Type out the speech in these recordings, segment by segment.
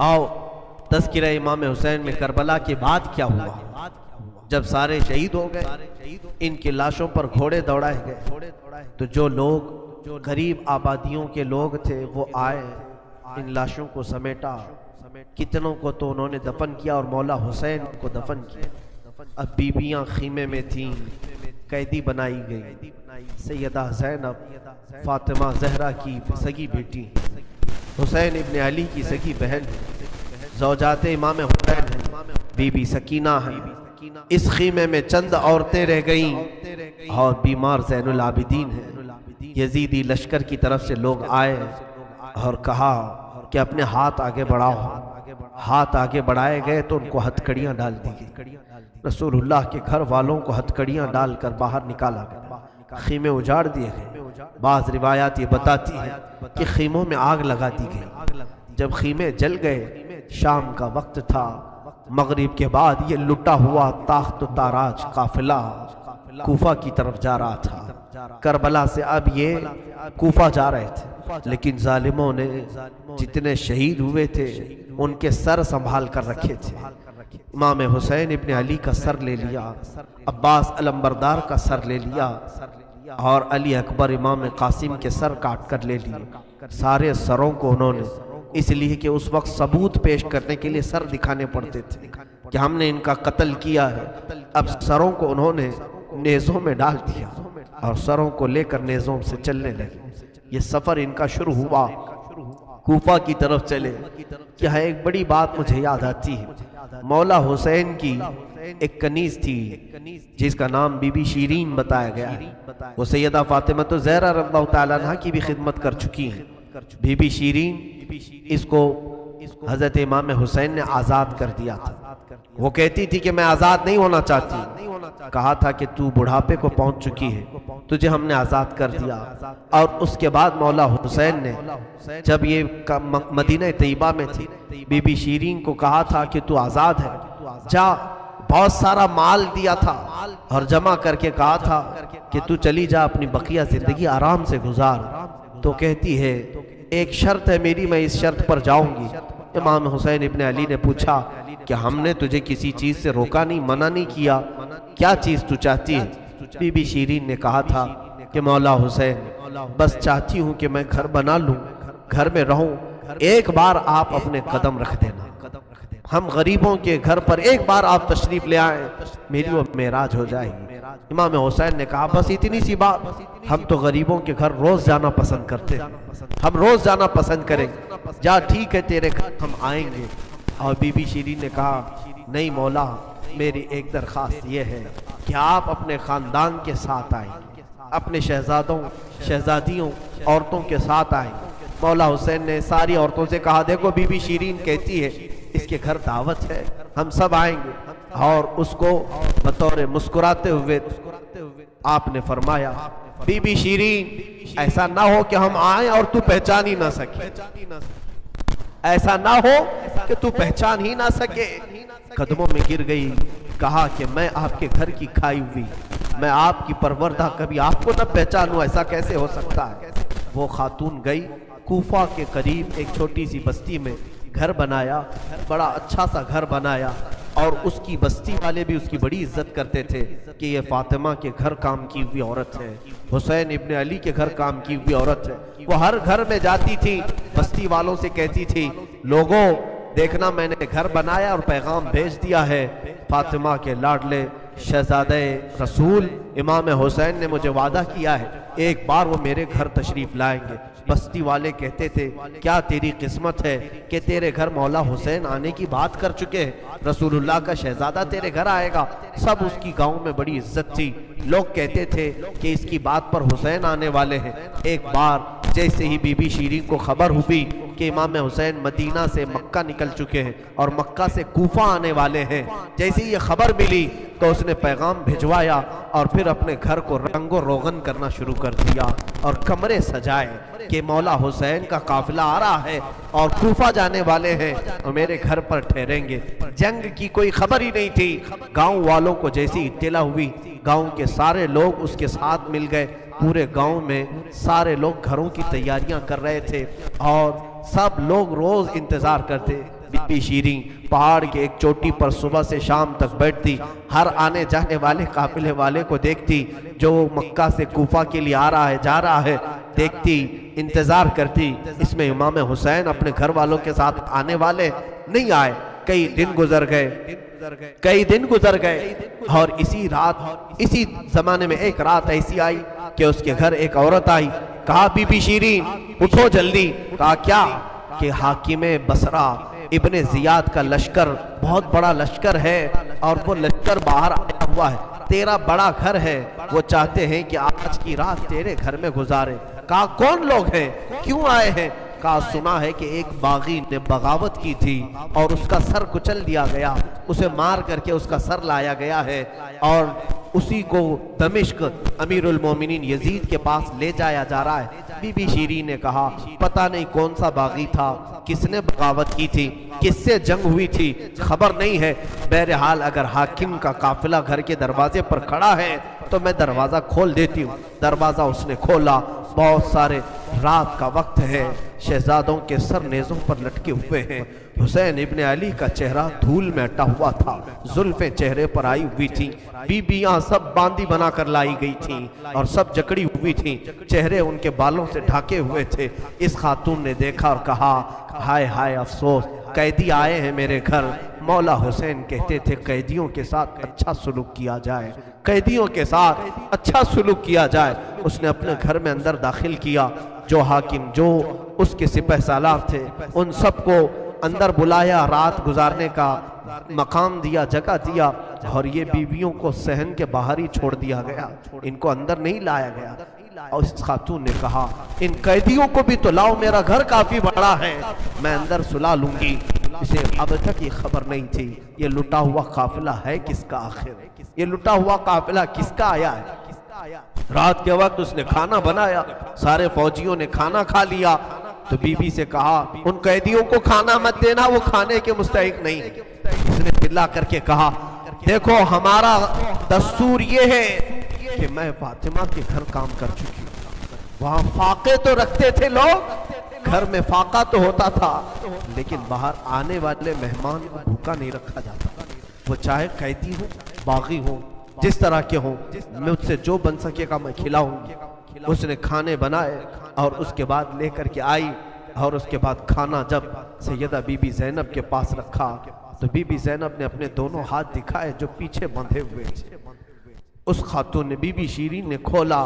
आओ तज़किरा इमाम हुसैन में करबला के बाद क्या हुआ। जब सारे शहीद हो गए, इनकी लाशों पर घोड़े दौड़ाए गए, तो जो लोग गरीब आबादियों के लोग थे वो आए, इन लाशों को समेटा। कितनों को तो उन्होंने दफन किया और मौला हुसैन को दफन किया। अब बीबियां खीमे में थीं, कैदी बनाई गई। सैयदा ज़ैनब फातिमा ज़हरा की सगी बेटी, हुसैन इब्न अली की सगी बहन, ज़ौजाते इमाम हुसैन है, बीबी सकीना है। इस खीमे में चंद औरतें रह गईं और बीमार ज़ैनुल आबिदीन है। यजीदी लश्कर की तरफ से लोग आए और कहा कि अपने हाथ आगे बढ़ाओ। हाथ आगे बढ़ाए गए तो उनको हथकड़ियां डाल दी गई। रसूलुल्लाह के घर वालों को हथकड़ियां डालकर बाहर निकाला गया, खीमे उजाड़ दिए गए। बाज़ रिवायात ये बताती है कि खीमों में आग लगा दी गई। जब खीमे जल गए, शाम का वक्त था, मगरिब के बाद ये लुटा हुआ ताख्त ताराज काफिला कूफा की तरफ जा रहा था। करबला से अब ये कूफा जा रहे थे, लेकिन जालिमों ने जितने शहीद हुए थे उनके सर संभाल कर रखे थे। इमाम हुसैन इब्न अली का सर ले लिया, अब्बास अलंबरदार का सर ले लिया और अली अकबर इमाम कासिम के सर काट कर ले लिए। सारे सरों को उन्होंने, इसलिए कि उस वक्त सबूत पेश करने के लिए सर दिखाने पड़ते थे कि हमने इनका कत्ल किया है। अब सरों को उन्होंने नेज़ों में डाल दिया और सरों को लेकर नेज़ों से चलने लगे। ये सफ़र इनका शुरू हुआ, कूफा की तरफ चले। यह एक बड़ी बात मुझे याद आती है। मौला हुसैन की एक कनीज थी जिसका नाम बीबी शीरीन बताया गया है। वो सैयदा फातिमा तो ज़हरा रज़ियल्लाहु तआला अन्हा की भी खिदमत कर चुकी हैं। बीबी शीरीन, इसको हजरत इमाम हुसैन ने आज़ाद कर दिया था। वो कहती थी कि मैं आज़ाद नहीं होना चाहती। कहा था कि तू बुढ़ापे को पहुंच चुकी है, तुझे हमने आज़ाद कर दिया। और उसके बाद मौला हुसैन ने, जब ये मदीना तैयबा में थी, बीबी शीरीन को कहा था कि तू आज़ाद है, जा। बहुत सारा माल दिया था और जमा करके कहा था कि तू चली जा, अपनी बकिया ज़िंदगी आराम से गुजार। तो कहती है एक शर्त है मेरी, मैं इस शर्त पर जाऊंगी। इमाम हुसैन इब्न अली ने पूछा कि हमने तुझे किसी चीज़ से रोका नहीं, मना नहीं किया, क्या चीज़ तू चाहती है? बीबी शीरीन ने कहा था कि मौला हुसैन, बस चाहती हूँ कि मैं घर बना लूँ, घर में रहूँ, एक बार आप अपने कदम रख देना। हम गरीबों के घर पर एक बार आप तशरीफ ले आए, मेरी वो मेराज हो जाएगी। इमाम हुसैन ने कहा बस इतनी सी बात, हम तो गरीबों के घर रोज जाना पसंद करते हैं, हम रोज जाना पसंद करेंगे। जा ठीक है, तेरे घर हम आएंगे। और बीबी शीरीन ने कहा नहीं मौला, मेरी एक दरख्वास्त ये है कि आप अपने खानदान के साथ आएंगे, अपने शहजादों शहजादियों औरतों के साथ आएंगे। मौला हुसैन ने सारी औरतों से कहा देखो बीबी शीरीन कहती है इसके घर दावत है, हम सब आएंगे। और उसको बतौर मुस्कुराते हुए आपने फरमाया बीबी शीरीन, ऐसा ना हो कि हम आए और तू पहचान ही ना सके, ऐसा ना हो कि तू पहचान ही ना सके। कदमों में गिर गई, कहा कि मैं आपके घर की खाई हुई, मैं आपकी परवरदा, कभी आपको न पहचानूं, ऐसा कैसे हो सकता है? वो खातून गई, कूफा के करीब एक छोटी सी बस्ती में घर बनाया, बड़ा अच्छा सा घर बनाया। और उसकी बस्ती वाले भी उसकी बड़ी इज्जत करते थे कि ये फातिमा के घर काम की हुई औरत है, हुसैन इब्न अली के घर काम की हुई औरत है। वो हर घर में जाती थी, बस्ती वालों से कहती थी लोगों देखना मैंने घर बनाया और पैगाम भेज दिया है, फातिमा के लाडले शहजादे रसूल इमाम हुसैन ने मुझे वादा किया है एक बार वो मेरे घर तशरीफ लाएंगे। बस्ती वाले कहते थे क्या तेरी किस्मत है कि तेरे घर मौला हुसैन आने की बात कर चुके हैं, रसूलुल्लाह का शहजादा तेरे घर आएगा। सब उसकी गांव में बड़ी इज्जत थी, लोग कहते थे कि इसकी बात पर हुसैन आने वाले हैं। एक बार जैसे ही बीबी शीरीन को खबर हुई कि इमाम हुसैन मदीना से मक्का निकल चुके हैं और मक्का से कूफा आने वाले हैं, जैसे ही ये खबर मिली तो उसने पैगाम भिजवाया और फिर अपने घर को रंगो रोगन करना शुरू कर दिया और कमरे सजाए कि मौला हुसैन का काफिला आ रहा है और कूफा जाने वाले हैं और मेरे घर पर ठहरेंगे। जंग की कोई खबर ही नहीं थी। गांव वालों को जैसी इत्तला हुई, गांव के सारे लोग उसके साथ मिल गए। पूरे गांव में सारे लोग घरों की तैयारियां कर रहे थे और सब लोग रोज इंतजार करते बीबी शीरीं पहाड़ के एक चोटी पर सुबह से शाम तक बैठती, हर आने जाने वाले काफिले वाले को देखती, जो मक्का से कूफा के लिए आ रहा है जा रहा है देखती, इंतजार करती। इसमें इमाम हुसैन अपने घर वालों के साथ आने वाले नहीं आए। कई दिन गुजर गए और इसी रात, इसी जमाने में एक रात ऐसी आई कि उसके घर एक औरत आई। कहा बीबी शीरीं उठो जल्दी। कहा क्या? कि हाकिमे बसरा इब्ने जियाद का लश्कर, बहुत बड़ा लश्कर है और वो लश्कर बाहर आया हुआ है, तेरा बड़ा घर है, वो चाहते हैं कि आज की रात तेरे घर में गुजारे। कहा कौन लोग हैं, क्यों आए हैं? कहा सुना है कि एक बागी ने बगावत की थी और उसका सर कुचल दिया गया, उसे मार करके उसका सर लाया गया है और उसी को दमिश्क अमीरुल मोमिनीन यजीद के पास ले जाया जा रहा है। बीबी शीरीं ने कहा पता नहीं कौन सा बागी था, किसने बगावत की थी, किससे जंग हुई थी, खबर नहीं है। बहरहाल अगर हाकिम का काफिला घर के दरवाजे पर खड़ा है तो मैं दरवाजा खोल देती हूँ। दरवाजा उसने खोला, बहुत सारे रात का वक्त है, शहजादों के सर नेज़ों पर लटके हुए हैं। हुसैन इब्ने अली का चेहरा धूल में अटा हुआ था, जुल्फें चेहरे पर आई हुई थी, बीबियां सब बांदी बनाकर लाई गई थी और सब जकड़ी हुई थी, चेहरे उनके बालों से ढके हुए थे। इस खातून ने देखा और कहा हाय हाय अफसोस, कैदी आए हैं मेरे घर। मौला हुसैन कहते थे कैदियों के साथ अच्छा सुलूक किया जाए, कैदियों के साथ अच्छा सुलूक किया जाए। उसने अपने घर में अंदर दाखिल किया, जो हाकिम, जो उसके सिपह सालार थे, उन सबको अंदर बुलाया, रात गुजारने का मकाम दिया, जगह दिया और ये बीवियों को सहन के बाहर ही छोड़ दिया गया, इनको अंदर नहीं लाया गया। और इस खातून ने कहा इन कैदियों को भी तो लाओ, मेरा घर काफी बड़ा है, मैं अंदर सुला लूंगी। इसे अब तक ये खबर नहीं थी ये लुटा हुआ काफिला है किसका, आखिर ये लुटा हुआ काफिला किसका आया है। रात के वक्त उसने खाना बनाया, सारे फौजियों ने खाना खा लिया। तो बीबी से कहा उन कैदियों को खाना मत देना, वो खाने के मुस्तहिक नहीं। उसने चिल्ला करके कहा देखो हमारा दस्तूर ये है कि मैं फातिमा के घर काम कर चुकी हूँ, वहां फाके तो रखते थे लोग, घर में फाका तो होता था, लेकिन बाहर आने वाले मेहमान को भूखा नहीं रखा जाता, वो चाहे कैदी हो, बागी हो, जिस तरह के हो, मुझसे जो बन सकेगा मैं खिलाऊंगी। उसने खाने बनाए और उसके बाद लेकर के आई और उसके बाद खाना जब सैयदा बीबी ज़ैनब के पास रखा तो बीबी ज़ैनब ने अपने दोनों हाथ दिखाए जो पीछे बंधे हुए थे। उस खातून ने, बीबी शीरीं ने खोला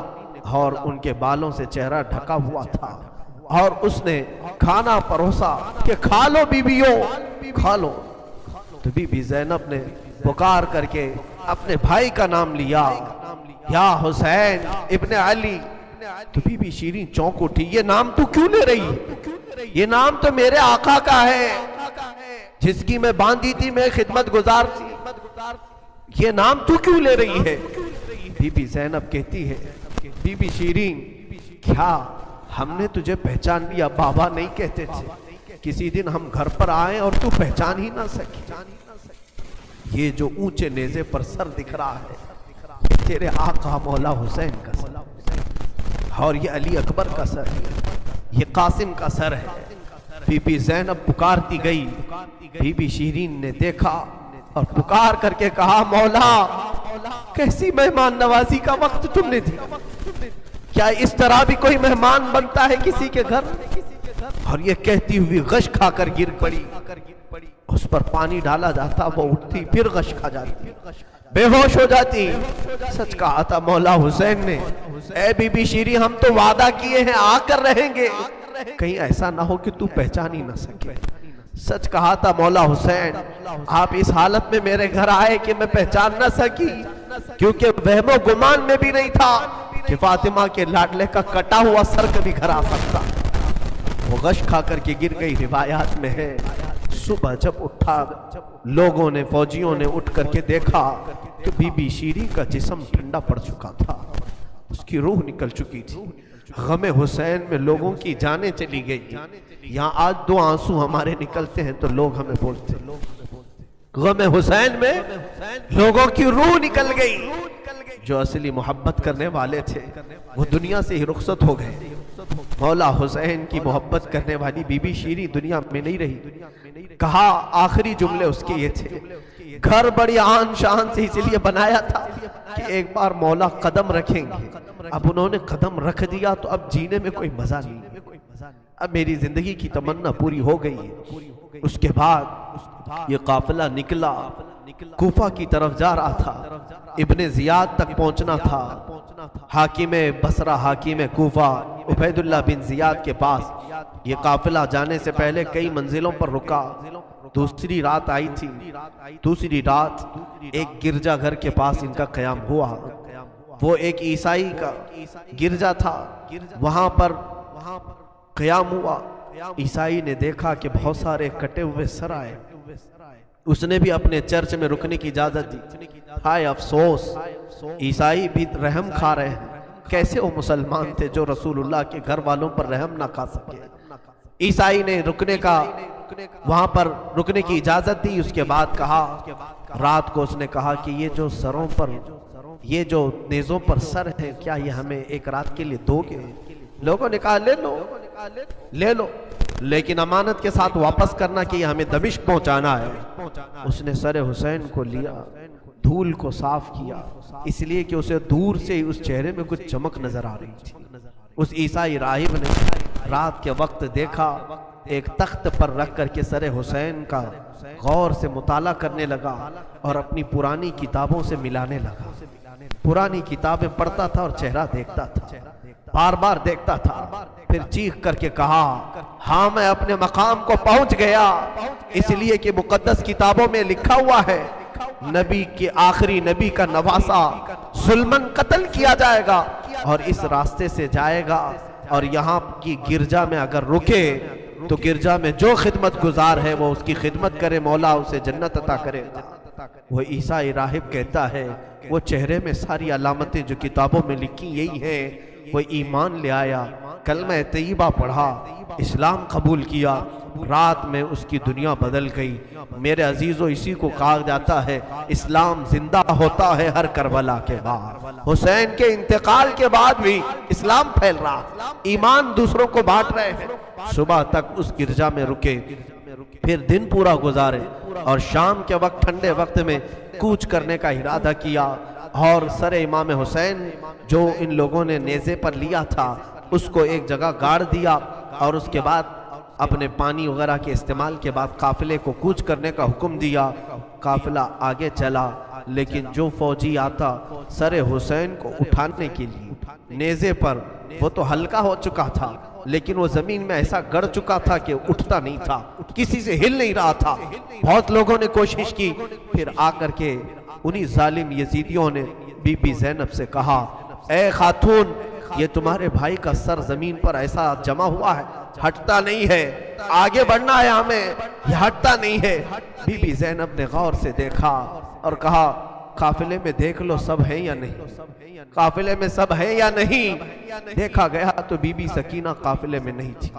और उनके बालों से चेहरा ढका हुआ था और उसने खाना परोसा कि खा लो बीबियों, खा लो। तो बीबी ज़ैनब ने पुकार करके अपने भाई का नाम लिया, या हुसैन इब्ने अली। तो बीबी शीरीं चौंक उठी, ये नाम तू क्यों ले रही है? ये नाम तो मेरे आका का है जिसकी मैं बांधी थी, मैं खिदमत गुजार थी, ये नाम तू क्यों ले रही है? बीबी ज़ैनब कहती है बीबी शीरीं क्या हमने तुझे पहचान लिया? बाबा नहीं कहते थे, किसी दिन हम घर पर आए और तू पहचान ही ना सकी। ये जो ऊंचे नेज़े पर सर दिख रहा है तेरे आका मौला हुसैन का सर और ये अली अकबर का सर है, ये कासिम का सर है। बीबी ज़ैनब पुकारती गई, बीबी शीरीं ने देखा और पुकार करके कहा मौला कैसी मेहमान नवाजी का वक्त तुमने दिया, क्या इस तरह भी कोई मेहमान बनता है किसी के घर? और ये कहती हुई गश खाकर गिर पड़ी, उस पर पानी डाला जाता, वो उठती फिर गश खा जाती, बेहोश हो जाती। सच कहा था मौला हुसैन ने, ए बीबी शीरीं हम तो वादा किए हैं आकर रहेंगे, कहीं ऐसा ना हो कि तू पहचान ही ना सके। सच कहा था मौला हुसैन, आप इस हालत में मेरे घर आए कि मैं पहचान ना सकी, क्योंकि वहमो गुमान में भी नहीं था कि फातिमा के लाडले का कटा हुआ सर कभी घर आ सकता। वो गश खा करके गिर गई, रिवायात में है। सुबह जब उठा, लोगों ने, फौजियों ने उठ करके देखा तो बीबी शीरीं का जिस्म ठंडा पड़ चुका था, उसकी रूह निकल चुकी थी। गमे हुसैन में लोगों की जानें चली गई। यहाँ आज दो आंसू हमारे निकलते हैं तो लोग हमें बोलते हैं, गमे हुसैन में लोगों की रूह निकल गई। जो असली मोहब्बत करने वाले थे वो दुनिया से ही रुखसत हो गए, मौला हुसैन की मोहब्बत करने वाली बीबी शीरी दुनिया में नहीं रही। कहा आखिरी जुमले उसके ये थे, घर बड़ी आन शान से इसलिए बनाया था कि एक बार मौला कदम रखेंगे। अब उन्होंने कदम रख दिया तो अब जीने में कोई मजा नहीं, अब मेरी जिंदगी की तमन्ना पूरी हो गई है। उसके बाद ये काफिला निकला, कूफा की तरफ जा रहा था, इब्ने जियाद तक पहुंचना था। हाकिम बसरा, हाकिम कूफा उबैदुल्लाह बिन जियाद के पास ये काफिला जाने से पहले कई मंजिलों पर रुका। दूसरी रात आई थी। दूसरी रात एक गिरजा घर के पास इनका क़याम हुआ। वो एक ईसाई का गिरजा था, वहां पर क़याम हुआ। ईसाई ने देखा कि बहुत सारे कटे हुए सर आए। उसने भी अपने चर्च में रुकने की इजाजत दी। हाय अफसोस, ईसाई भी रहम खा रहे हैं। कैसे वो मुसलमान थे जो रसूलुल्लाह के घर वालों पर रहम ना खा सके। ईसाई ने रुकने का, वहां पर रुकने की इजाजत दी। उसके बाद कहा, रात को उसने कहा कि ये जो सरों पर, ये जो नेज़ों पर सर है, क्या ये हमें एक रात के लिए दोगे? लोगों ने कहा ले लो, ले लो, लेकिन अमानत के साथ वापस करना कि हमें दमिश्क पहुंचाना है। उसने सर हुसैन को लिया, धूल को साफ किया, इसलिए कि उसे दूर से ही उस चेहरे में कुछ चमक नजर आ रही थी। उस ईसाई राहिब ने रात के वक्त देखा, एक तख्त पर रख करके सर हुसैन का गौर से मुताला करने लगा और अपनी पुरानी किताबों से मिलाने लगा। पुरानी किताबें पढ़ता था और चेहरा देखता था, बार बार देखता था। फिर चीख करके कहा, हाँ मैं अपने मकाम को पहुंच गया, इसलिए कि मुकद्दस किताबों में लिखा हुआ है नबी के आखिरी नबी का नवासा जुल्मन कत्ल किया जाएगा और इस रास्ते से जाएगा और यहाँ की गिरजा में अगर रुके तो गिरजा में जो खिदमत गुजार है वो उसकी खिदमत करे, मौला उसे जन्नत अता करेगा। वो ईसाई राहिब कहता है वो चेहरे में सारी अलामतें जो किताबों में लिखी यही है। वो ईमान ले आया, कलमा तैयबा पढ़ा, इस्लाम कबूल किया। रात में उसकी दुनिया बदल गई। मेरे अजीजों, इसी को कहा जाता है इस्लाम जिंदा होता है हर करबला के बाद। हुसैन के इंतकाल के बाद भी इस्लाम फैल रहा, ईमान दूसरों को बांट रहे हैं। सुबह तक उस गिरजा में रुके, फिर दिन पूरा गुजारे और शाम के वक्त ठंडे वक्त में कूच करने का इरादा किया और सर इमाम हुसैन जो इन लोगों ने नेज़े पर लिया था उसको एक जगह गाड़ दिया और उसके बाद अपने पानी वगैरह के इस्तेमाल के बाद काफिले को कूच करने का हुक्म दिया। काफिला आगे चला, लेकिन जो फौजी आता सर हुसैन को उठाने के लिए नेज़े पर, वो तो हल्का हो चुका था लेकिन वो जमीन में ऐसा गड़ चुका था कि उठता नहीं था, किसी से हिल नहीं रहा था। बहुत लोगों ने कोशिश की, फिर आकर के उन्हीं जालिम यजीदियों ने बीबी ज़ैनब से कहा, ए खातून, ये तुम्हारे भाई का सर जमीन पर ऐसा जमा हुआ है, हटता नहीं है, आगे बढ़ना है हमें, ये हटता नहीं है। बीबी ज़ैनब ने गौर से देखा और कहा, काफिले में देख लो सब है या नहीं, काफिले में सब है या नहीं। देखा गया तो बीबी सकीना काफिले में नहीं थी,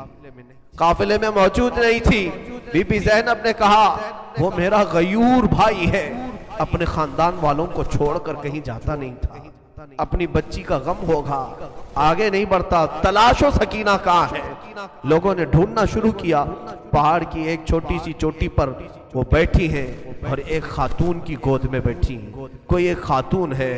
काफिले में मौजूद नहीं थी। बीबी ज़ैनब ने कहा, वो मेरा गयूर भाई है, अपने खानदान वालों को छोड़कर कहीं जाता नहीं था, अपनी बच्ची का गम होगा, आगे नहीं बढ़ता, तलाशो सकीना कहाँ है। लोगों ने ढूंढना शुरू किया। पहाड़ की एक छोटी सी चोटी पर वो बैठी हैं और एक खातून की गोद में बैठी हैं। कोई एक खातून है,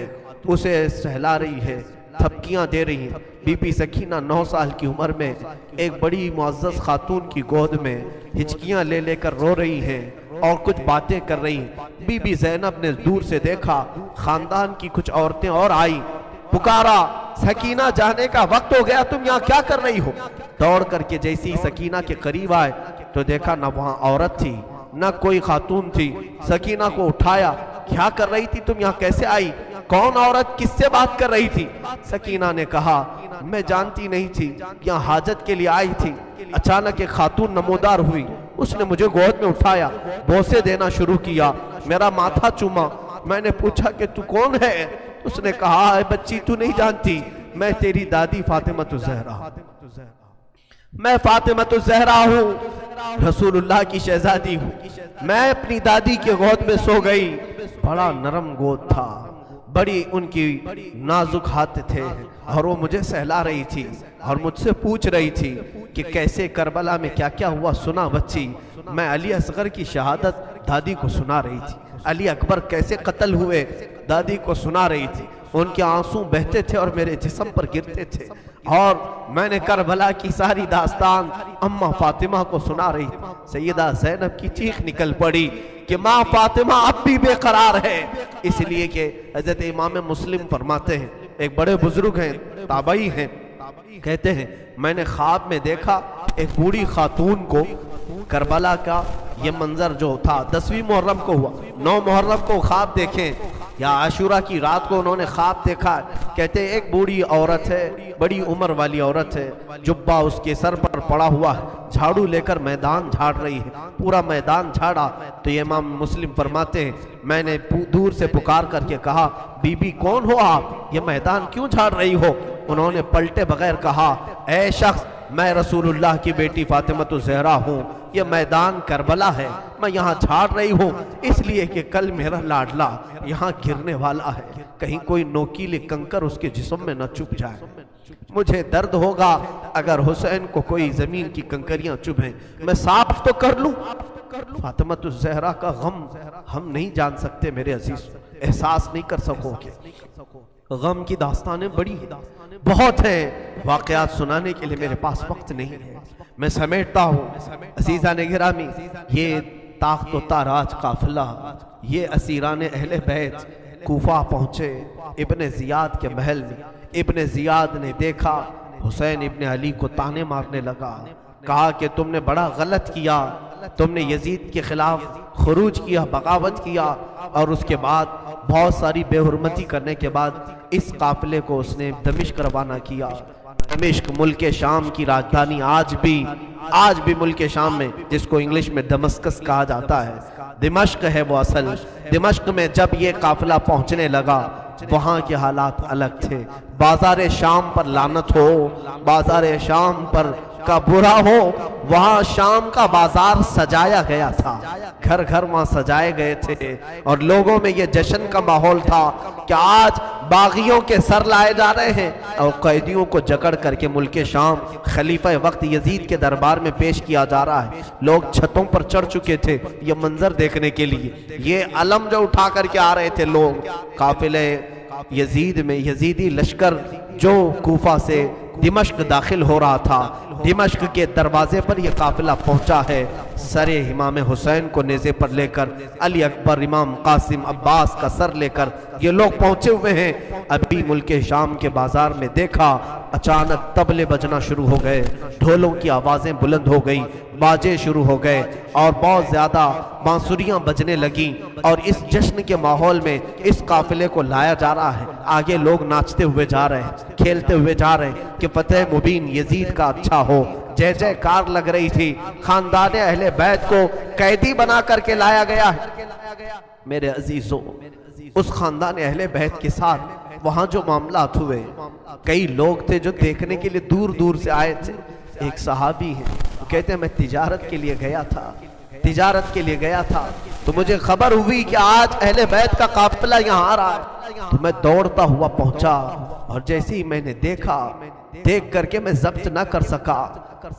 उसे सहला रही है, थपकियां दे रही है। बीबी सकीना 9 साल की उम्र में एक बड़ी मुअज़्ज़ज़ खातून की गोद में हिचकियां ले लेकर रो रही हैं और कुछ बातें कर रही हैं। बीबी ज़ैनब ने दूर से देखा, खानदान की कुछ औरतें और आई, पुकारा, सकीना जाने का वक्त हो गया, तुम यहाँ क्या कर रही हो। दौड़ करके जैसे ही सकीना के करीब आए तो देखा ना वहाँ औरत थी ना कोई खातून थी। सकीना को उठाया, क्या कर रही थी तुम, यहाँ कैसे आई, कौन औरत, किससे बात कर रही थी। सकीना ने कहा, मैं जानती नहीं थी, यहाँ हाजत के लिए आई थी, अचानक एक खातून नमोदार हुई, उसने मुझे गोद में उठाया, बोसे देना शुरू किया, मेरा माथा चूमा। मैंने पूछा कि तू कौन है। उसने कहा, बच्ची तू नहीं जानती, मैं तेरी दादी फातिमा ज़हरा, मैं फातिमा ज़हरा हूँ, रसूलुल्लाह की शहजादी हूँ। मैं अपनी दादी के गोद में सो गई, बड़ा नरम गोद था, बड़ी उनकी नाजुक हाथ थे और वो मुझे सहला रही थी और मुझसे पूछ रही थी कि कैसे करबला में क्या क्या हुआ, सुना बच्ची। मैं अली असगर की शहादत दादी को सुना रही थी, अली अकबर कैसे कत्ल हुए दादी को सुना रही थी। उनके आंसू बहते थे और मेरे जिस्म पर गिरते थे और मैंने करबला की सारी दास्तान अम्मा फातिमा को सुना रही थी। सैयदा ज़ैनब की चीख निकल पड़ी कि माँ फातिमा अब भी बेकरार है, इसलिए कि हज़रत इमाम मुस्लिम फरमाते हैं, एक बड़े बुजुर्ग हैं, ताबई हैं, कहते हैं मैंने ख्वाब में देखा एक बूढ़ी खातून को, करबला का ये मंजर जो था 10वीं मुहर्रम को हुआ, 9 मुहर्रम को ख्वाब देखें या आशूरा की रात को उन्होंने ख्वाब देखा। कहते एक बूढ़ी औरत है, बड़ी उम्र वाली औरत है, जुब्बा उसके सर पर पड़ा हुआ है, झाड़ू लेकर मैदान झाड़ रही है, पूरा मैदान झाड़ा। तो ये इमाम मुस्लिम फरमाते हैं मैंने दूर से पुकार करके कहा, बीबी कौन हो आप, ये मैदान क्यों झाड़ रही हो? उन्होंने पलटे बगैर कहा, ऐ शख्स मैं रसूलुल्लाह की बेटी फातिमा ज़हरा हूँ, ये मैदान करबला है, मैं यहाँ झाड़ रही हूँ इसलिए कि कल मेरा लाडला यहाँ गिरने वाला है, कहीं कोई नोकीले कंकर उसके जिस्म में न चुभ जाए, मुझे दर्द होगा अगर हुसैन को कोई जमीन की कंकरियां चुभें, मैं साफ तो कर लूं। फातिमा ज़हरा का गम हम नहीं जान सकते मेरे अजीज, एहसास नहीं कर सकोगे। गम की दास्तानें बड़ी बहुत हैं, वाकयात सुनाने के लिए मेरे पास वक्त नहीं है, मैं समेटता हूँ। अजीजा ने गिरामी, ये ताख्त व ताराज काफिला, ये असीरान अहले बैत कूफा पहुँचे इब्ने ज़ियाद के महल में। इब्ने ज़ियाद ने देखा हुसैन इब्ने अली को ताने मारने लगा, कहा कि तुमने बड़ा गलत किया, तुमने यजीद के खिलाफ खुरूज किया, बगावत किया, और उसके बाद बहुत सारी बेहुरमती करने के बाद इस काफिले को उसने दमिश्क रवाना किया। दमिश्क मुल्क शाम की राजधानी, आज भी मुल्क शाम में, जिसको इंग्लिश में दमस्कस कहा जाता है, दिमश्क है वो असल। दिमश्क में जब ये काफिला पहुंचने लगा वहां के हालात अलग थे। बाजार शाम पर लानत हो, बाजार शाम पर का बुरा हो, वहां शाम का बाजार सजाया गया था, घर घर वहां सजाए गए थे और लोगों में ये जश्न का माहौल था कि आज बागियों के सर लाए जा रहे हैं और कैदियों को जकड़ करके मुल्क शाम खलीफा वक्त यजीद के दरबार में पेश किया जा रहा है। लोग छतों पर चढ़ चुके थे ये मंजर देखने के लिए, ये अलम जो उठा करके आ रहे थे लोग, काफिले यजीद में यजीदी लश्कर जो कूफा से दिमश्क दाखिल हो रहा था, दिमश्क के दरवाजे पर यह काफिला पहुंचा है। सरे इमाम हुसैन को नेज़े पर लेकर, अली अकबर, इमाम कासिम, अब्बास का सर लेकर ये लोग पहुंचे हुए हैं। अभी मुल्क शाम के बाजार में देखा, अचानक तबले बजना शुरू हो गए, ढोलों की आवाज़ें बुलंद हो गई, बाजे शुरू हो गए और बहुत ज़्यादा बांसुरियाँ बजने लगी और इस जश्न के माहौल में इस काफिले को लाया जा रहा है। आगे लोग नाचते हुए जा रहे हैं, खेलते हुए जा रहे हैं कि फतेह मुबीन यजीद का अच्छा हो। जय जयकार लग रही थी। खानदान अहले बैत को कैदी बना करके लाया गया है। मेरे अजीजों, उस खानदान अहले बैत के साथ वहां जो मामलात हुए, कई लोग थे जो देखने के लिए दूर दूर से आए थे। एक सहाबी है, वो कहते हैं मैं तिजारत के लिए गया था, तो मुझे खबर हुई कि आज अहले बैत का काफिला यहाँ आ रहा है, तो मैं दौड़ता हुआ पहुंचा और जैसे ही मैंने देखा, देख करके मैं जब्त न कर सका,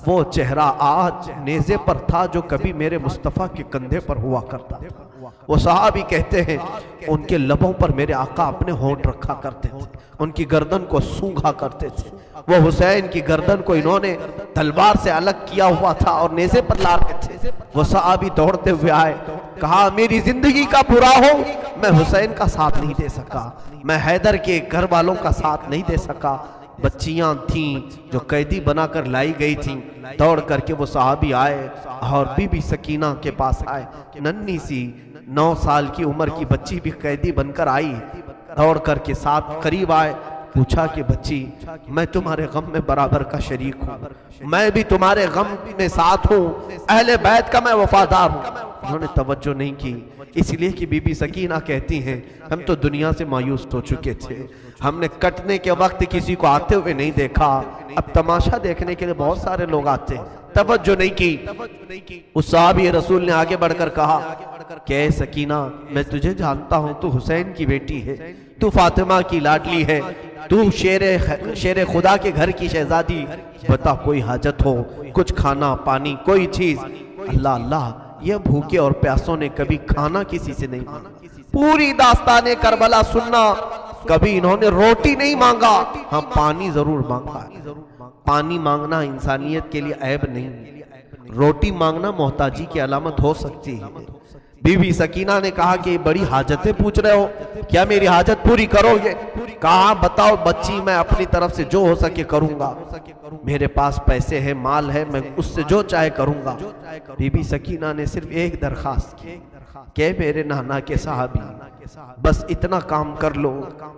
वो चेहरा आज नेज़े पर था जो कभी मेरे मुस्तफ़ा के कंधे पर हुआ करता था। वो सहाबी कहते हैं उनके लबों पर मेरे आका अपने होंठ रखा करते थे, उनकी गर्दन को सूंघा करते थे। वो हुसैन की गर्दन को इन्होंने तलवार से अलग किया हुआ था और नेज़े पर ला रहे थे। वो सहाबी दौड़ते हुए आए, कहा मेरी जिंदगी का बुरा हो, मैं हुसैन का साथ नहीं दे सका, मैं हैदर के घर वालों का साथ नहीं दे सका। बच्चियां थीं जो कैदी बनाकर लाई गई थीं, दौड़ करके वो सहाबी आए और बीबी सकीना के पास आए। नन्ही सी 9 साल की उम्र की बच्ची भी कैदी बनकर आई, दौड़ करके साथ करीब आए, पूछा कि बच्ची मैं तुम्हारे गम में बराबर का शरीक हूँ, मैं भी तुम्हारे गम में साथ हूँ, अहले बैत का मैं वफादार हूँ। उन्होंने तवज्जो नहीं की, इसलिए कि बीबी सकीना कहती हैं हम तो दुनिया से मायूस हो चुके थे, हमने कटने के वक्त किसी को आते हुए नहीं देखा, अब तमाशा देखने के लिए बहुत सारे लोग आते हैं, तवज्जो नहीं की। उस सहाबी रसूल ने आगे बढ़कर कहा कि सकीना मैं तुझे जानता हूं, तू हुसैन की बेटी है, तू फातिमा की लाडली है, तू शेर खुदा के घर की शहजादी, बता कोई हाजत हो, कुछ खाना पानी कोई चीज। अल्लाह अल्लाह, ये भूखे और प्यासों ने कभी खाना किसी से नहीं मांगा। पूरी दास्ताने करबला सुनना, कभी इन्होंने रोटी नहीं मांगा, हाँ पानी जरूर मांगा। पानी मांगना इंसानियत के लिए ऐब नहीं, रोटी मांगना मोहताजी की अलामत हो सकती है। बीबी सकीना ने कहा कि बड़ी हाजतें पूछ रहे हो, क्या मेरी हाजत पूरी करोगे? कहा बताओ बच्ची, मैं अपनी तरफ से जो हो सके करूंगा, मेरे पास पैसे हैं, माल है, मैं उससे जो चाहे करूंगा। बीबी सकीना ने सिर्फ एक दरखास्त की कि मेरे नाना के साहबी, बस इतना काम कर लो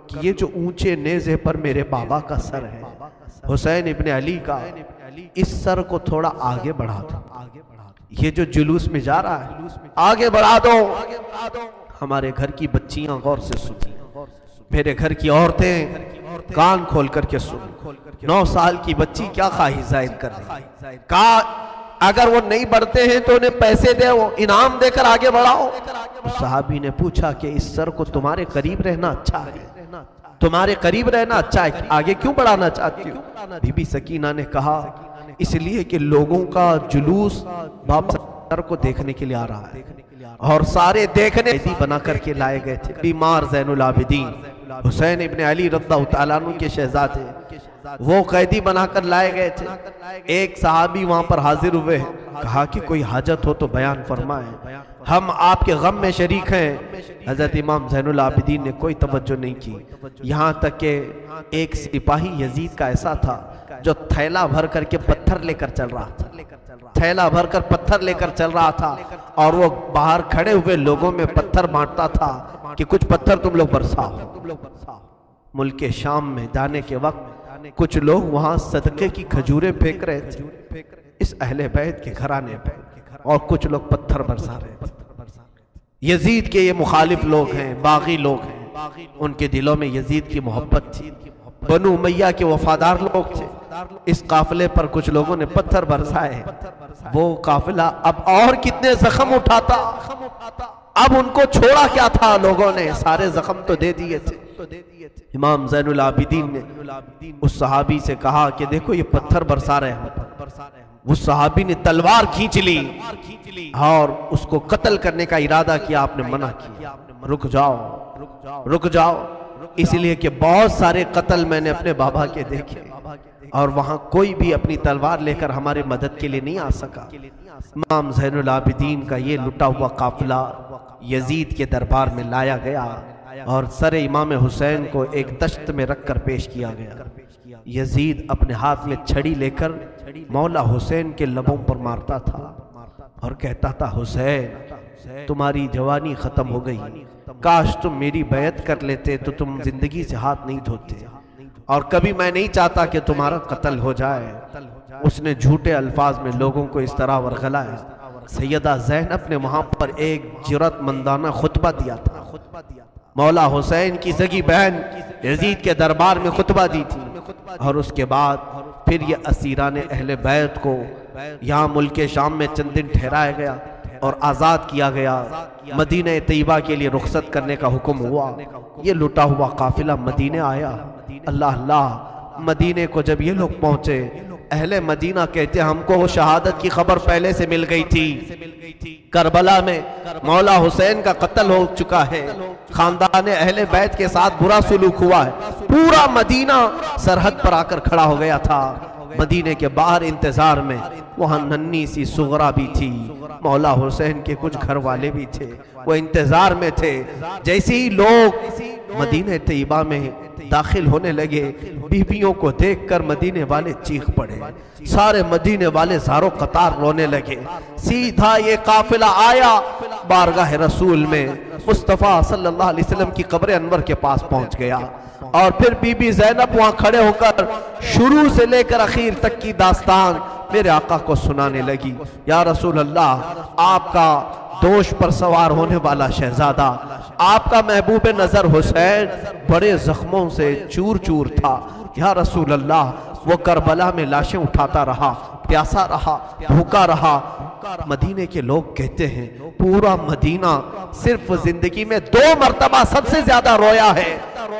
कि ये जो ऊंचे नेज़े पर मेरे बाबा का सर है, हुसैन इब्ने अली का, इस सर को थोड़ा आगे बढ़ा दो। ये जो जुलूस में जा रहा है आगे बढ़ा दो। हमारे घर की बच्चियां गौर से सुनी, मेरे घर की औरतें कान खोल करके सुन। 9 साल की बच्ची क्या ख्वाहिश जाहिर कर रही है, कहा अगर वो नहीं बढ़ते हैं तो उन्हें पैसे दे, वो इनाम देकर आगे बढ़ाओ। साहबी ने पूछा कि इस सर को तुम्हारे करीब रहना अच्छा है, तुम्हारे करीब रहना अच्छा है, आगे क्यों बढ़ाना चाहती हो? बीबी सकीना ने कहा इसलिए कि लोगों का जुलूस बाप सर को देखने के लिए आ रहा है, और सारे देखने बना करके लाए गए थे। बीमार ज़ैनुल आबिदीन हुसैन इब्ने अली रज़ियल्लाहु तआला अन्हु के शहजादे, वो कैदी बनाकर लाए गए थे। एक सहाबी वहां पर हाजिर हुए, कहा कि कोई हाजत हो तो बयान फरमाए, हम आपके गम में शरीक हैं। हजरत इमाम ज़ैनुल आबिदीन ने कोई तवज्जो नहीं की, यहाँ तक कि एक सिपाही यजीद का ऐसा था जो थैला भर करके पत्थर लेकर चल रहा था, थैला भर कर पत्थर लेकर चल रहा था, और वो बाहर खड़े हुए लोगों में पत्थर बांटता था कि कुछ पत्थर तुम लोग बरसाओ। मुल्क शाम में जाने के वक्त कुछ लोग वहां सदके की खजूरें फेंक रहे थे इस अहले बैत के घराने पे, और कुछ लोग पत्थर बरसा रहे थे। यजीद के ये मुखालिफ लोग हैं, बागी लोग हैं, उनके दिलों में यजीद की मोहब्बत थी, बनु उमैया के वफादार लोग थे। इस काफिले पर कुछ लोगों ने पत्थर बरसाए, वो काफिला अब और कितने जख्म उठाता, अब उनको छोड़ा क्या था लोगों ने, सारे जख्म तो दे दिए थे। इमाम ज़ैनुल आबिदीन ने उस सहाबी से कहा कि देखो ये पत्थर बरसा रहे हैं। उस सहाबी ने तलवार खींच ली और उसको कत्ल करने का इरादा किया, आपने मना किया, रुक जाओ रुक जाओ, इसलिए कि बहुत सारे कत्ल मैंने अपने बाबा के देखे, और वहां कोई भी अपनी तलवार लेकर हमारे मदद के लिए नहीं आ सका। इमाम ज़ैनुल आबिदीन का ये लुटा हुआ काफिला यजीद के दरबार में लाया गया, और सर इमाम हुसैन को एक दश्त में रखकर पेश किया गया। यजीद अपने हाथ में छड़ी लेकर मौला हुसैन के लबों पर मारता था और कहता था, हुसैन तुम्हारी जवानी खत्म हो गई, काश तुम मेरी बैत कर लेते तो तुम जिंदगी से हाथ नहीं धोते, और कभी मैं नहीं चाहता कि तुम्हारा कत्ल हो जाए। उसने झूठे अल्फाज में लोगों को इस तरह वरगलाया। सैयदा ज़ैनब ने वहां पर एक जुरतमंदाना खुतबा दिया था, मौला हुसैन की सगी बहन यजीद के दरबार में खुतबा दी थी, और उसके बाद फिर ये असीरान अहले बैत को यहाँ मुल्क शाम में चंद दिन ठहराया गया और आज़ाद किया गया। मदीने तैयबा के लिए रुखसत करने का हुक्म हुआ। ये लुटा हुआ काफिला मदीने आया। अल्लाह अल्लाह, मदीने को जब ये लोग पहुंचे, अहले मदीना कहते हमको वो शहादत की खबर पहले से मिल गई थी, करबला में मौला हुसैन का कत्ल हो चुका है, खानदान अहले बैत के साथ बुरा सुलूक हुआ है। पूरा मदीना सरहद पर आकर खड़ा हो गया था। मदीने के बाहर इंतजार में वहां नन्ही सी सुगरा भी थी, मौला हुसैन के कुछ घर वाले भी थे, वो इंतजार में थे। जैसे ही लोग मदीने तैयबा में दाखिल होने लगे, बीबियों को देखकर मदीने वाले चीख पड़े, सारे मदीने वाले ज़ारो कतार रोने लगे। सीधा ये काफिला आया बारगाह रसूल में, मुस्तफ़ा सल्लल्लाहु अलैहि वसल्लम की कब्र अनवर के पास पहुंच गया, और फिर बीबी ज़ैनब वहां खड़े होकर शुरू से लेकर आखिर तक की दास्तान मेरे आका को सुनाने लगी। या रसूल अल्लाह, आपका दोष पर सवार होने वाला शहजादा, आपका महबूब नजर हुसैन बड़े जख्मों से चूर चूर था। या रसूल अल्लाह, वो करबला में लाशें उठाता रहा, प्यासा रहा, भूखा रहा। मदीने के लोग कहते हैं पूरा मदीना सिर्फ जिंदगी में 2 मरतबा सबसे ज्यादा रोया है।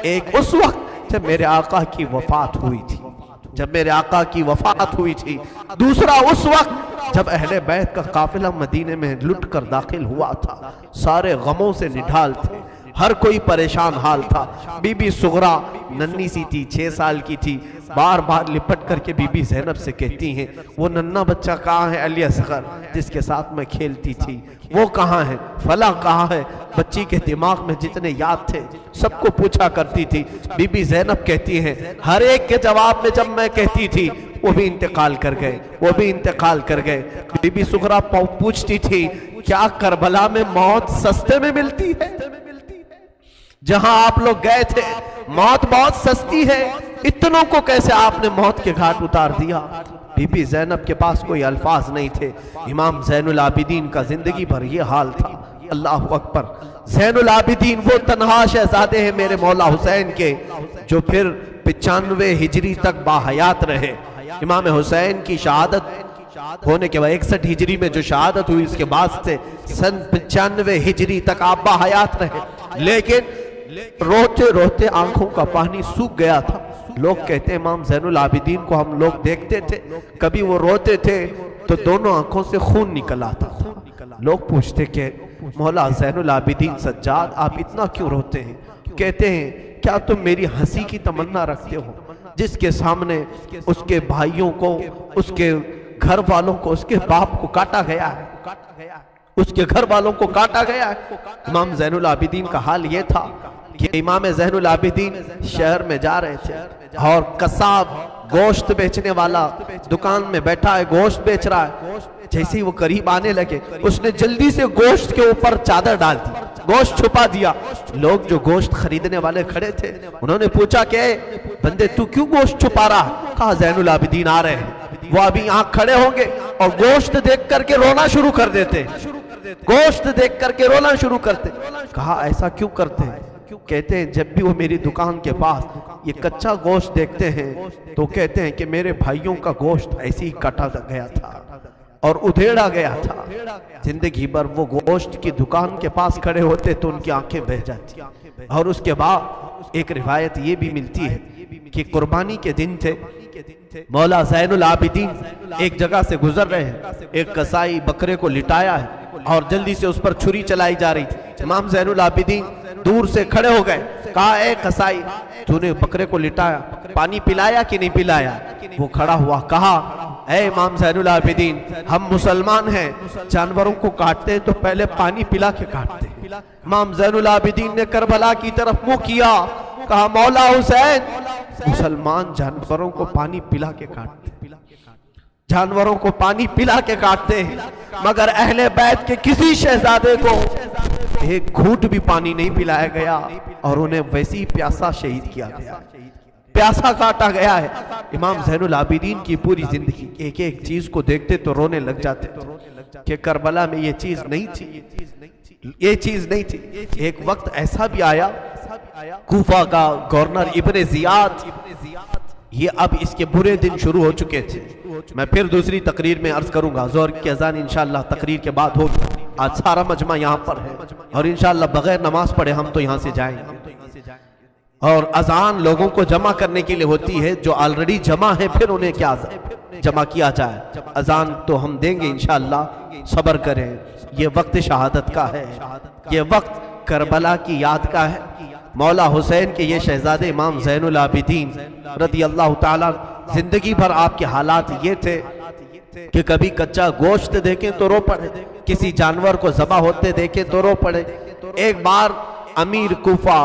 एक उस वक्त जब मेरे आका की वफात हुई थी, जब मेरे आका की वफात हुई थी। दूसरा उस वक्त जब अहले बैत का काफिला मदीने में लुट कर दाखिल हुआ था, सारे गमों से निढाल थे, हर कोई परेशान हाल था। बीबी सुगरा नन्ही सी थी, 6 साल की थी, बार बार लिपट करके बीबी ज़ैनब से कहती हैं वो नन्ना बच्चा कहाँ है अली असगर जिसके साथ मैं खेलती थी, वो कहाँ है, फला कहाँ है। बच्ची के दिमाग में जितने याद थे सबको पूछा करती थी। बीबी ज़ैनब कहती हैं हर एक के जवाब में जब मैं कहती थी वो भी इंतकाल कर गए, वो भी इंतकाल कर गए। बीबी सुगरा पूछती थी क्या करबला में मौत सस्ते में मिलती है? जहां आप लोग गए थे मौत बहुत सस्ती है, इतनों को कैसे आपने मौत के घाट उतार दिया? बीबी ज़ैनब के पास कोई अल्फाज नहीं थे। इमाम ज़ैनुल आबिदीन का जिंदगी भर ये हाल था। अल्लाह अकबर। ज़ैनुल आबिदीन वो तन्हा शहजादे हैं मेरे मौला हुसैन के, जो फिर 95 हिजरी तक बाहयात रहे। इमाम हुसैन की शहादत होने के बाद 61 हिजरी में जो शहादत हुई उसके बाद से सन 95 हिजरी तक आप बाहयात रहे। लेकिन रोते रोते आंखों का पानी सूख गया था। लोग कहते हैं इमाम ज़ैनुल आबिदीन को हम लोग देखते थे, कभी वो रोते थे तो दोनों आंखों से खून निकल आता था। लोग पूछते कि मौला ज़ैनुल आबिदीन सज्जाद आप इतना क्यों रोते हैं? कहते हैं क्या तुम मेरी हंसी की तमन्ना रखते हो? जिसके सामने उसके भाइयों को, उसके घर वालों को, उसके बाप को काटा गया है, उसके घर वालों को काटा गया है। इमाम ज़ैनुल आबिदीन का हाल ये था कि इमाम ज़ैनुल आबिदीन शहर में जा रहे थे और कसाब गोश्त बेचने वाला दुकान में बैठा है, गोश्त बेच रहा है। जैसे ही वो करीब आने लगे उसने जल्दी से गोश्त के ऊपर चादर डाल दी, गोश्त छुपा दिया। लोग जो गोश्त खरीदने वाले खड़े थे उन्होंने पूछा कि बंदे तू क्यों गोश्त छुपा रहा? कहा ज़ैनुल आबिदीन आ रहे हैं, वो अभी यहाँ खड़े होंगे और गोश्त देख करके रोना शुरू कर देते, गोश्त देख करके रोना शुरू करते। कहा ऐसा क्यों करते हैं? कहते हैं जब भी वो मेरी दुकान के पास ये कच्चा गोश्त देखते हैं तो कहते हैं कि मेरे भाइयों का गोश्त ऐसे ही काटा गया था और उधेड़ा गया था। जिंदगी भर वो गोश्त की दुकान के पास खड़े होते तो उनकी आंखें बह जाती। और उसके बाद एक रिवायत ये भी मिलती है कि कुर्बानी के दिन थे, मौला ज़ैनुल आबिदीन एक जगह से गुजर रहे हैं, एक कसाई बकरे को लिटाया है और जल्दी से उस पर छुरी चलाई जा रही थी। इमाम ज़ैनुल आबिदीन दूर से खड़े हो गए, कहा ए कसाई तूने बकरे को लिटाया, पानी पिलाया कि नहीं पिलाया? वो खड़ा हुआ, कहा ए इमाम ज़ैनुल आबिदीन हम मुसलमान हैं, जानवरों को काटते हैं तो पहले पानी पिला के काटते हैं। इमाम ज़ैनुल आबिदीन ने करबला की तरफ मुंह किया, कहा मौला हुसैन मुसलमान जानवरों को पानी पिला के काटते, जानवरों को पानी पिला के काटते हैं, मगर अहले बैत के किसी शहजादे को एक घूंट भी पानी नहीं पिलाया गया और उन्हें वैसी प्यासा शहीद किया गया, प्यासा काटा गया है। इमाम ज़ैनुल आबिदीन की पूरी जिंदगी एक एक चीज को देखते तो रोने लग जाते कि करबला में ये चीज नहीं थी, ये चीज नहीं थी। एक वक्त ऐसा भी आया, कूफा का गवर्नर इब्ने ज़ियाद, ये अब इसके बुरे दिन शुरू हो चुके थे। मैं फिर दूसरी तकरीर में अर्ज करूंगा, ज़ोहर की अज़ान इंशाअल्लाह तकरीर के बाद होगी। आज सारा मजमा यहाँ पर है और इंशाअल्लाह बगैर नमाज पढ़े हम तो यहाँ से जाएंगे। और अजान लोगों को जमा करने के लिए होती है, जो ऑलरेडी जमा है फिर उन्हें क्या जमा किया जाए। अजान तो हम देंगे इंशाअल्लाह, सब्र करें। ये वक्त शहादत का है, ये वक्त करबला की याद का है। मौला हुसैन के ये शहजादे इमाम ज़ैनुल आबिदीन रज़ी अल्लाह ताला, जिंदगी भर आपके हालात ये थे कि कभी कच्चा गोश्त देखें तो रो पड़े, किसी जानवर को ज़बा होते देखें तो रो पड़े। एक बार अमीर कूफा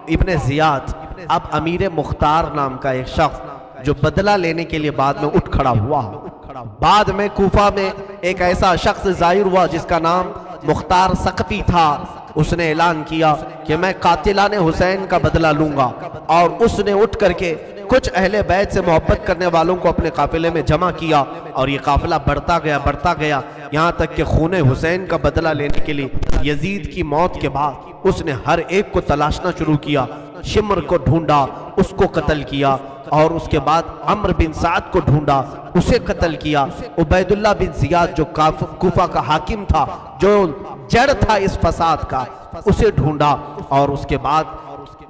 इब्ने ज़ियाद, अब अमीर मुख्तार नाम का एक शख्स जो बदला लेने के लिए बाद में उठ खड़ा हुआ। बाद में कूफा में एक ऐसा शख्स जाहिर हुआ जिसका नाम मुख्तार सकफी था। उसने ऐलान किया कि मैं कातिलाने हुसैन का बदला लूंगा, और उसने उठ करके कुछ अहले बैत से मोहब्बत करने वालों को अपने काफिले में जमा किया और ये काफिला बढ़ता गया, यहाँ तक कि खूने हुसैन का बदला लेने के लिए यजीद की मौत के बाद उसने हर एक को तलाशना शुरू किया, शिमर को ढूंढा, उसको कत्ल किया और उसके बाद अम्र बिन साद को ढूंढा, उसे कत्ल किया। उबैदुल्लाह बिन जियाद जो कूफा का हाकिम था, जो जड़ था इस फसाद का, उसे ढूंढा। और उसके बाद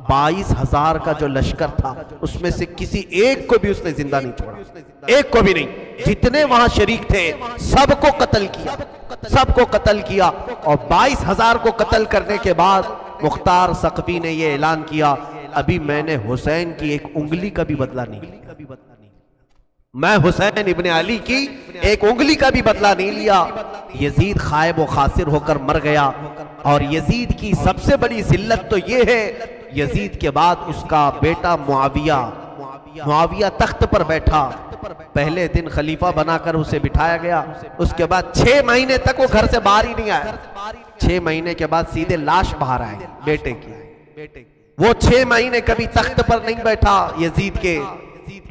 22,000 का जो लश्कर था उसमें से किसी एक को भी उसने जिंदा नहीं छोड़ा, एक को भी नहीं। जितने वहां शरीक थे सबको कत्ल किया, सबको कत्ल किया। और 22,000 को कत्ल करने के बाद मुख्तार सक़फ़ी ने यह ऐलान किया, अभी मैंने हुसैन की एक उंगली का भी बदला नहीं लिया, मैं हुसैन इब्ने अली की एक उंगली का भी बदला नहीं लिया। यजीद खायब व खासिर होकर मर गया। और यजीद की सबसे बड़ी जिल्लत तो यह है, यजीद के बाद उसका बेटा मुआविया तख्त पर बैठा। पहले दिन खलीफा बनाकर उसे बिठाया गया, उसके बाद 6 महीने तक वो घर से बाहर ही नहीं आया। 6 महीने के बाद सीधे लाश बाहर आए बेटे की। वो 6 महीने कभी तख्त पर नहीं बैठा यजीद के।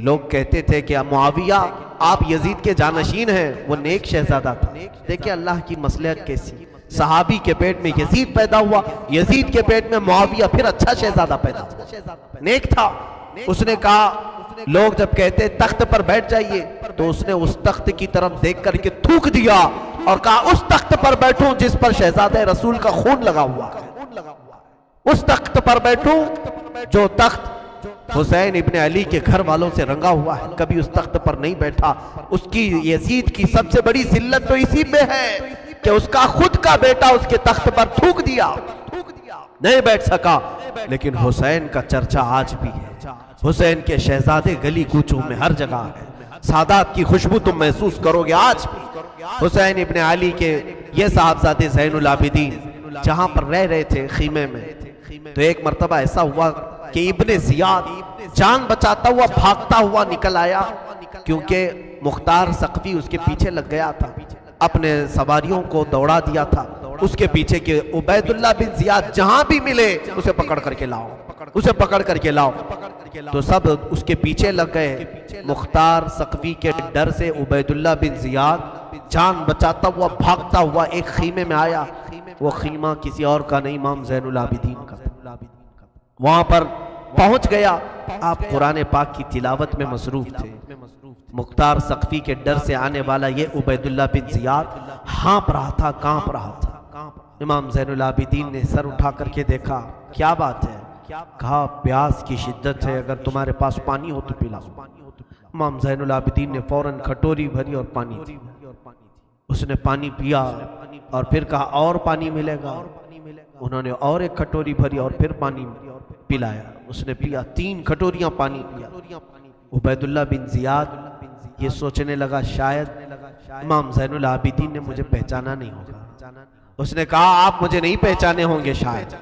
लोग कहते थे कि मुआविया आप यजीद के जानशीन हैं, वो नेक शहजादा था। देखिए अल्लाह की मसलहत कैसी, सहाबी के पेट में यजीद पैदा हुआ, यजीद के पेट में मुआविया, फिर अच्छा शहजादा पैदा हुआ, नेक था। उसने कहा, लोग जब कहते तख्त पर बैठ जाइए, तो उसने उस तख्त की तरफ देख करके थूक दिया और कहा उस तख्त पर बैठूं जिस पर शहजादे रसूल का खून लगा हुआ है, उस तख्त पर बैठूं जो तख्त हुसैन इब्ने अली के घर वालों से रंगा हुआ है। कभी उस तख्त पर नहीं बैठा। उसकी यजीद की सबसे बड़ी जिल्लत तो इसी में है कि उसका खुद का बेटा उसके तख्त पर थूक दिया, नहीं बैठ सका। लेकिन हुसैन का चर्चा आज भी है, हुसैन के शहजादे गली कूचों में हर जगह है। सादात की खुशबू तुम महसूस करोगे आज भी। हुसैन इब्ने अली के ये साहबजादे ज़ैनुल आबिदीन जहां पर रह रहे थे खीमे में, तो एक मर्तबा ऐसा हुआ कि इब्ने जियाद जान बचाता हुआ भागता हुआ निकल आया, क्योंकि मुख्तार सक़फ़ी उसके पीछे लग गया था, अपने सवारियों को दौड़ा दिया था उसके पीछे के। उबैदुल्लाह बिन जियाद जहां भी मिले उसे पकड़ करके लाओ, उसे पकड़ करके लाओ। तो सब उसके पीछे लग गए। मुख्तार सक़फ़ी के डर से उबैदुल्लाह बिन जियाद जान बचाता हुआ भागता हुआ एक खीमे में आया। वो खीमा किसी और का नहीं, इमाम ज़ैनुल आबिदीन का। वहां पर पहुंच गया। आप कुरान पाक की तिलावत में मसरूफ थे। मुख्तार सक़फ़ी के डर से आने वाला ये उबैदुल्लाह बिन जियाद हाँप रहा था, कांप रहा था। इमाम ज़ैनुल आबिदीन ने सर उठा करके देखा, क्या बात है? कहा प्यास की शिद्दत है, अगर तुम्हारे पास पानी हो तो पिलाओ। इमाम ज़ैनुल आबिदीन ने फौरन कटोरी भरी और पानी दी। उसने पानी पिया और फिर कहा और पानी मिलेगा। उन्होंने और एक कटोरी भरी और फिर पानी पिलाया। उसने पिया, 3 कटोरियां पानी पिया। उबैदुल्लाह बिन जियाद ये सोचने लगा शायद इमाम ज़ैनुल आबिदीन ने मुझे पहचाना नहीं होगा। उसने कहा आप मुझे नहीं पहचाने होंगे शायद।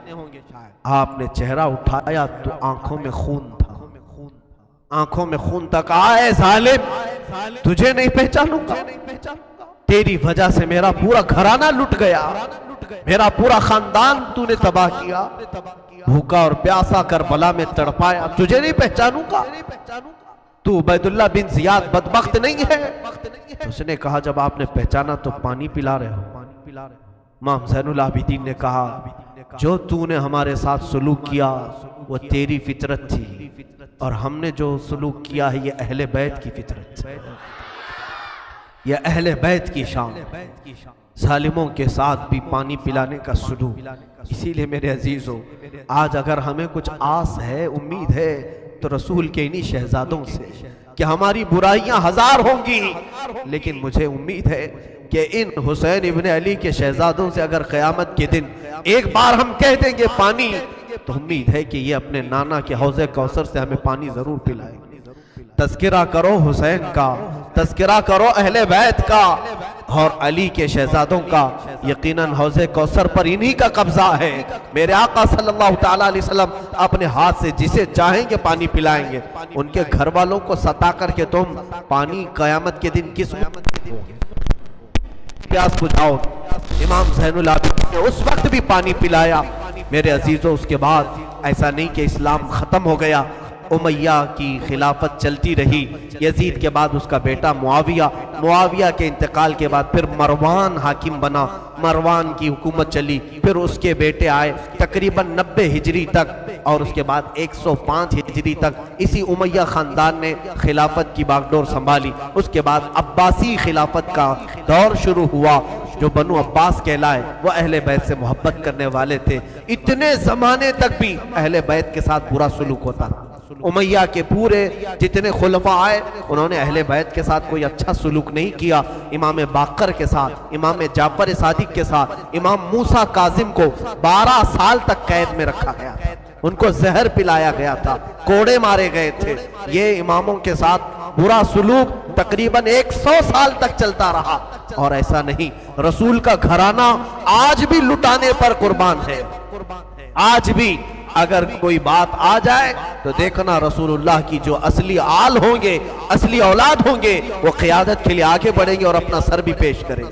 आपने चेहरा उठाया तो आंखों में खून था, आंखों में खून था। कहा ऐ जालिम, तुझे नहीं पहचानूंगा, तेरी वजह से मेरा पूरा घराना लुट गया, मेरा पूरा खानदान तूने तबाह किया, भूखा और प्यासा करबला में तड़पाया, तुझे नहीं पहचानूंगा। तू उबैदुल्लाह बिन जियाद बदबख्त नहीं है। उसने कहा जब आपने पहचाना तो पानी पिला रहे हो। इमाम ज़ैनुल आबिदीन ने कहा जो तूने हमारे साथ सलूक किया वो तेरी फितरत थी, और हमने जो सलूक किया है ये अहले बैत की फितरत है, ये अहले बैत की शान। जालिमों के साथ भी पानी पिलाने का सलूक। इसीलिए मेरे अजीजों, आज अगर हमें कुछ आस है, उम्मीद है, तो रसूल के इन्हीं शहजादों से कि हमारी बुराइयां 1000 होंगी, लेकिन मुझे उम्मीद है कि इन हुसैन इब्ने अली के शहजादों से अगर क़यामत के दिन एक बार हम कह देंगे पानी, तो उम्मीद है कि ये अपने नाना के हौज़े कौसर से हमें पानी जरूर पिलाएंगे। तज़किरा करो हुसैन का, तज़किरा करो अहले बैत का और अली के शहजादों का। यकीनन हौज़े कौसर पर इन्हीं का कब्जा है। मेरे आका सल्लल्लाहु तआला अलैहि वसल्लम अपने हाथ से जिसे चाहेंगे पानी पिलाएंगे। उनके घर वालों को सता करके तुम पानी क़यामत के दिन किस प्यास बुझाओ? इमाम ज़ैनुल आबिदीन ने उस वक्त भी पानी पिलाया। मेरे अजीजों, उसके बाद ऐसा नहीं कि इस्लाम ख़त्म हो गया। उमैया की खिलाफत चलती रही। यजीद के बाद उसका बेटा मुआविया के इंतकाल के बाद फिर मरवान हाकिम बना, मरवान की हुकूमत चली। फिर उसके बेटे आए। तकरीबन 90 हिजरी तक और उसके बाद 105 हिजरी तक इसी उमैया खानदान ने खिलाफत की बागडोर संभाली। उसके बाद अब्बासी खिलाफत का दौर शुरू हुआ। जो बनु अब्बास कहलाए वो अहले बैत से मोहब्बत करने वाले थे। इतने जमाने तक भी अहले बैत के साथ बुरा सुलूक होता रहा। उमैया के पूरे जितने खुलफा आए उन्होंने अहले बैत के साथ कोई अच्छा सुलूक नहीं किया। इमाम बाकर के साथ, इमाम जाफर सादिक के साथ, इमाम मूसा काजिम को 12 साल तक कैद में रखा गया, उनको जहर पिलाया गया था, कोड़े मारे गए थे। ये इमामों के साथ बुरा सुलूक तकरीबन 100 साल तक चलता रहा। और ऐसा नहीं, रसूल का घराना आज भी लुटाने पर कुर्बान है। आज भी अगर कोई बात आ जाए तो देखना रसूलुल्लाह की जो असली आल होंगे, असली औलाद होंगे, वो क़ियादत के लिए आगे बढ़ेंगे और अपना सर भी पेश करेंगे।